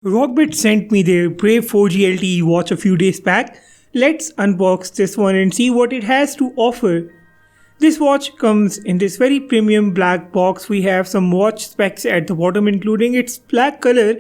Rogbid sent me their Brave 4G LTE watch a few days back. Let's unbox this one and see what it has to offer. This watch comes in this very premium black box. We have some watch specs at the bottom, including its black color,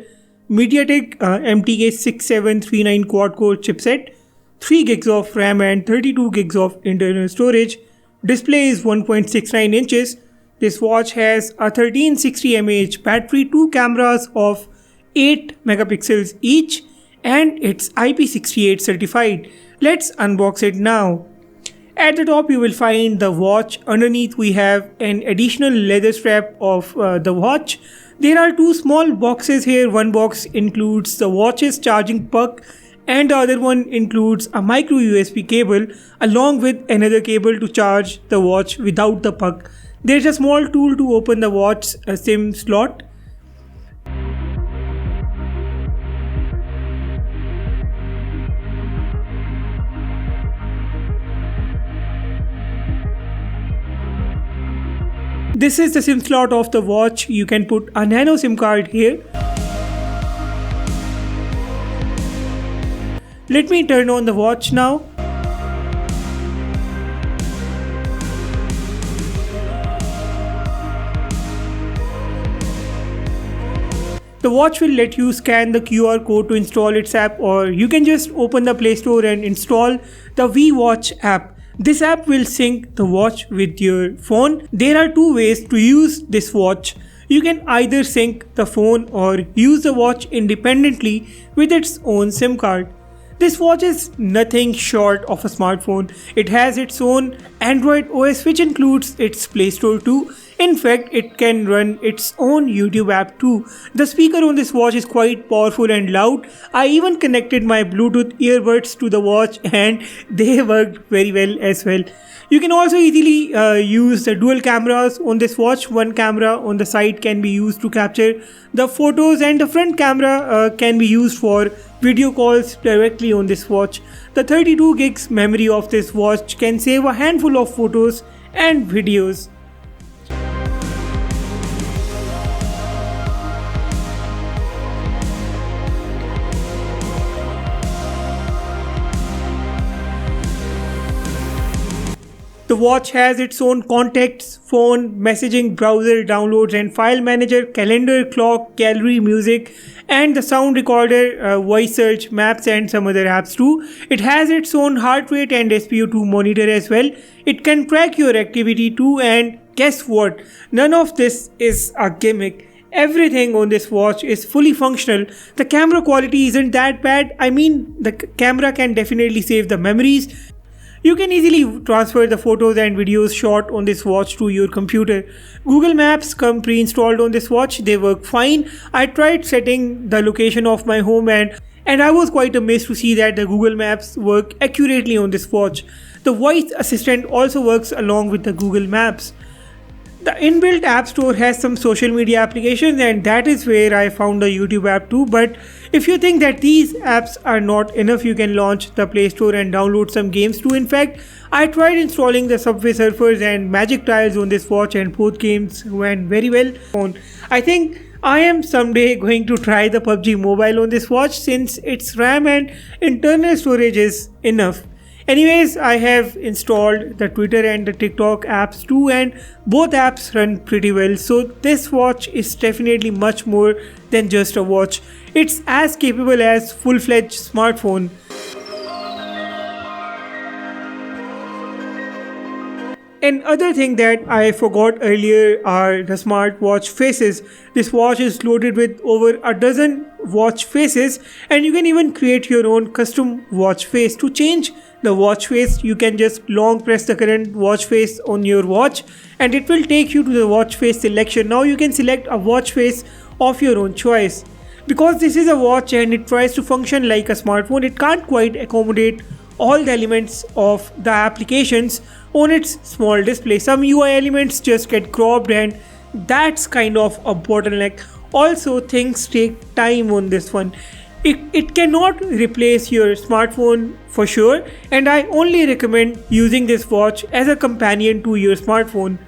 MediaTek MTK6739 quad-core chipset, 3 gigs of RAM and 32 gigs of internal storage. Display is 1.69 inches. This watch has a 1360 mAh battery, 2 cameras of 8 megapixels each, and it's IP68 certified. Let's unbox it now. At the top you will find the watch. Underneath we have an additional leather strap of the watch. There are two small boxes here. One box includes the watch's charging puck and the other one includes a micro USB cable along with another cable to charge the watch without the puck. There's a small tool to open the watch SIM slot. This is the SIM slot of the watch. You can put a nano SIM card here. Let me turn on the watch now. The watch will let you scan the QR code to install its app, or you can just open the Play Store and install the VWatch app. This app will sync the watch with your phone. There are two ways to use this watch. You can either sync the phone or use the watch independently with its own SIM card. This watch is nothing short of a smartphone. It has its own Android OS, which includes its Play Store too. In fact, it can run its own YouTube app too. The speaker on this watch is quite powerful and loud. I even connected my Bluetooth earbuds to the watch and they worked very well as well. You can also easily use the dual cameras on this watch. One camera on the side can be used to capture the photos and the front camera can be used for video calls directly on this watch. The 32 gigs memory of this watch can save a handful of photos and videos. The watch has its own contacts, phone, messaging, browser, downloads and file manager, calendar, clock, gallery, music and the sound recorder, voice search, maps and some other apps too. It has its own heart rate and SpO2 monitor as well. It can track your activity too, and guess what? None of this is a gimmick. Everything on this watch is fully functional. The camera quality isn't that bad. I mean, the camera can definitely save the memories. You can easily transfer the photos and videos shot on this watch to your computer. Google Maps come pre-installed on this watch. They work fine. I tried setting the location of my home and I was quite amazed to see that the Google Maps work accurately on this watch. The voice assistant also works along with the Google Maps. The inbuilt app store has some social media applications and that is where I found the YouTube app too. But if you think that these apps are not enough, you can launch the Play Store and download some games too. In fact, I tried installing the Subway Surfers and Magic Tiles on this watch and both games went very well. I think I am someday going to try the PUBG Mobile on this watch since its RAM and internal storage is enough. Anyways, I have installed the Twitter and the TikTok apps too, and both apps run pretty well. So this watch is definitely much more than just a watch. It's as capable as full-fledged smartphone. Another thing that I forgot earlier are the smartwatch faces. This watch is loaded with over a dozen watch faces and you can even create your own custom watch face. To change the watch face, you can just long press the current watch face on your watch and it will take you to the watch face selection. Now you can select a watch face of your own choice. Because this is a watch and it tries to function like a smartphone, it can't quite accommodate all the elements of the applications on its small display. Some UI elements just get cropped and that's kind of a bottleneck. Also, things take time on this one. It cannot replace your smartphone for sure, and I only recommend using this watch as a companion to your smartphone.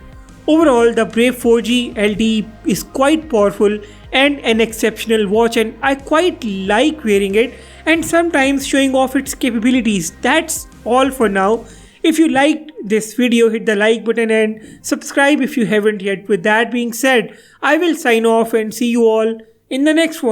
Overall, the Brave 4G LTE is quite powerful and an exceptional watch, and I quite like wearing it and sometimes showing off its capabilities. That's all for now. If you liked this video, hit the like button and subscribe if you haven't yet. With that being said, I will sign off and see you all in the next one.